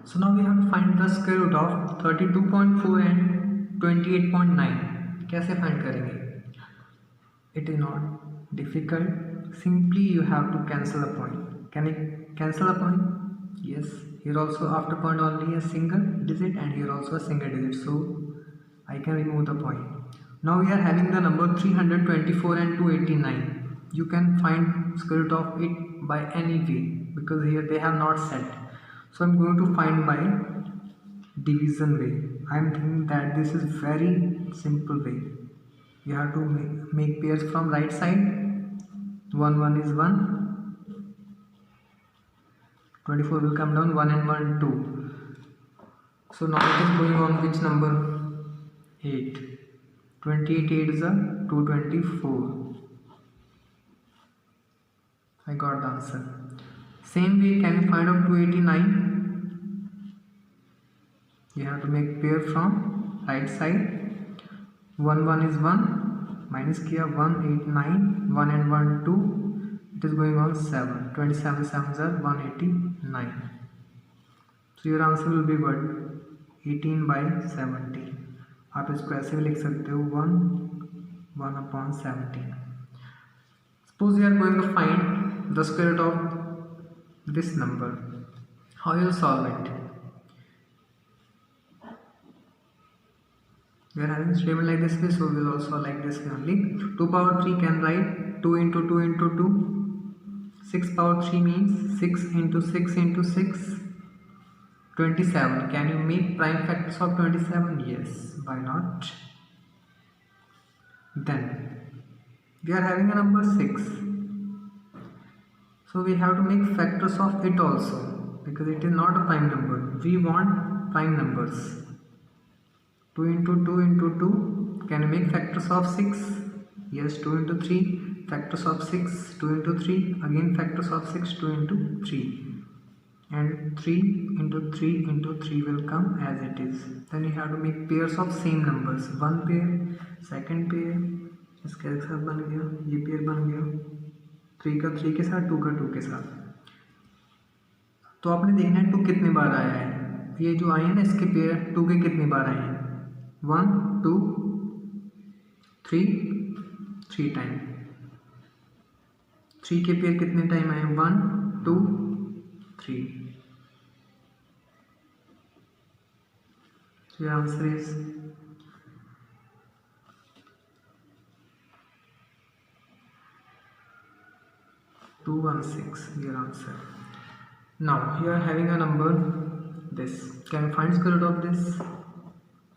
So now we have to find the square root of 32.4 and 28.9. कैसे find करेंगे? It is not difficult. Simply you have to cancel a point. Can I cancel a point? Yes. Here also after point only a single digit and here also a single digit. So I can remove the point. Now we are having the number 324 and 289. You can find square root of it by any way because here they have not set. So I'm going to find by division way. I'm thinking that this is very simple way. You have to make pairs from right side. 1 is 1, 24 will come down, 1 and 1 2. So now it is going on which number? 8. 28 8 is a 224. I got the answer. Same way, can you find out 289? You have to make pair from right side. 1 is 1, minus किया 1 8 9, 1 and 1 2. It is going on 7. 27 7s are 189. So your answer will be what? 18 by 70. आप इसको ऐसे भी लिख सकते हो 1 upon 17. Suppose you are going to find the square root of this number. How you will solve it? We are having statement like this way, so we will also like this way only. 2 power 3 can write 2 into 2 into 2. 6 power 3 means 6 into 6 into 6. 27. Can you make prime factors of 27? Yes. Why not? Then we are having a number 6. So we have to make factors of it also because it is not a prime number. We want prime numbers. 2 into 2 into 2. Can you make factors of 6? Yes. 2 into 3. Factors of 6. 2 into 3. Again factors of 6. 2 into 3. And 3 into 3 into 3 will come as it is. Then you have to make pairs of same numbers. One pair, second pair. इसके साथ बन गया, ये pair बन गया 3 का 3 के साथ, 2 का 2 के साथ. तो आपने देखना है 2 कितने बार आया है. ये जो आए हैं ना इसके पेयर 2 के कितने बार आए हैं? 1 2 3 टाइम. 3 के पेयर कितने टाइम आए? 1 2 3. So your answer is 216. Your answer. Now you are having a number this. Can you find square root of this?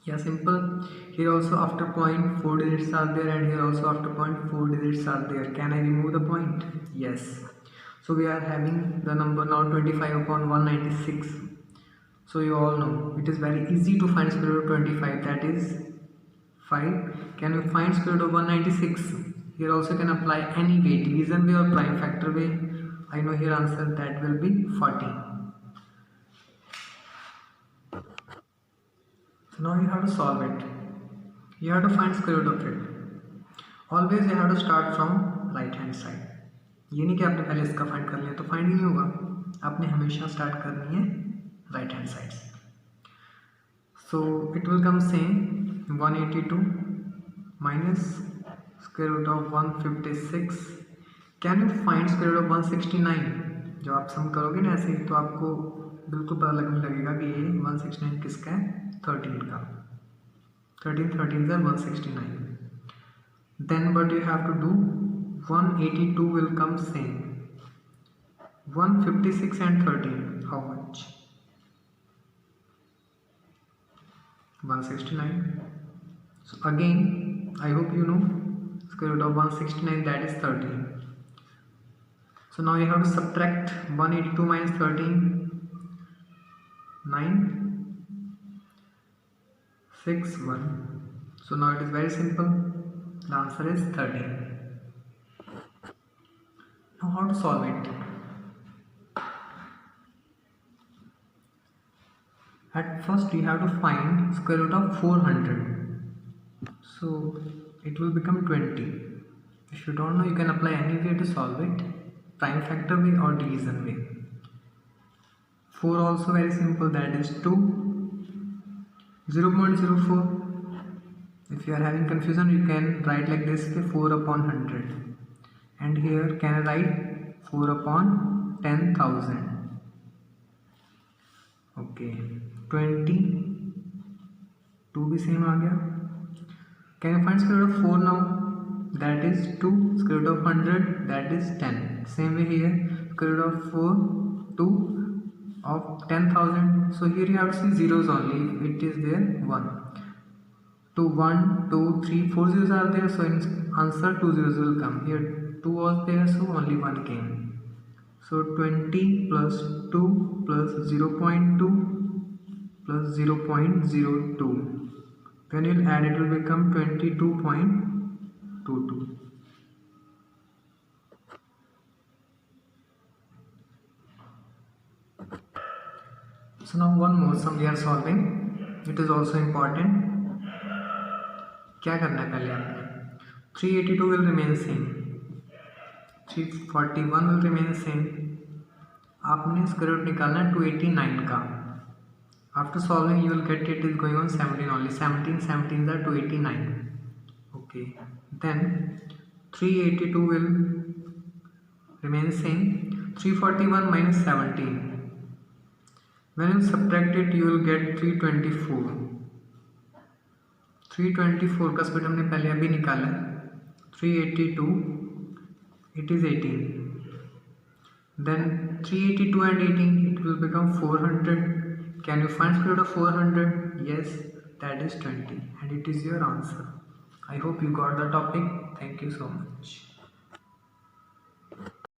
Yeah, simple. Here also after point 4 digits are there and here also after point 4 digits are there. Can I remove the point? Yes. So we are having the number now 25 upon 196. So you all know it is very easy to find square root of 25, that is 5. Can you find square root of 196? Here also can apply any way, division way or prime factor way. I know here answer that will be 14. So now you have to solve it. You have to find square root of it. Always you have to start from right hand side. ये नहीं कि आपने पहले इसका find कर लिया तो find ही नहीं होगा. आपने हमेशा स्टार्ट करनी है राइट हैंड साइड से. So it will come same 182 minus square root of 156. Can you find square root of 169? जब आप सम करोगे ना ऐसे ही तो आपको बिल्कुल पता लगने लगेगा कि ये 169 किसका है? 13 का. 13 is 169. Then what you have to do? 182 will come same. 156 and 13. How much? 169. So again, I hope you know square root of 169, that is 13. So now you have to subtract 182 minus 13. 9 6 1. So now it is very simple. The answer is 13. Now how to solve it? At first you have to find square root of 400. So it will become 20. If you don't know, you can apply any way to solve it. Prime factor way or division way. 4 also very simple, that is 2. 0.04. If you are having confusion, you can write like this, 4 upon 100, and here can I write 4 upon 10,000. Okay 20, 2 भी same आ गया. Can you find square root of 4 now? That is 2. Square root of 100, that is 10. Same way here, square root of 4, 2 of 10,000. So here you have to see zeros only. If it is there, 1. 2, 1, 2, 3, 4 zeros are there. So in answer 2 zeros will come. Here 2 was there, so only 1 came. So 20 plus 2 plus 0.2 plus 0.02. When you add, it will become 22.22. So now one more sum we are solving. It is also important. क्या करना है पहले आपने? 382 will remain same. 341 will remain same. आपने square root निकालना है 289 का. After solving, you will get it is going on 17 only. 17 are 289. Okay. Then 382 will remain same. 341 minus 17. When you subtract it, you will get 324. 324 का square हमने पहले अभी निकाला. 382, it is 18. Then 382 and 18, it will become 400. Can you find square root of 400? Yes, that is 20, and it is your answer. I hope you got the topic. Thank you so much.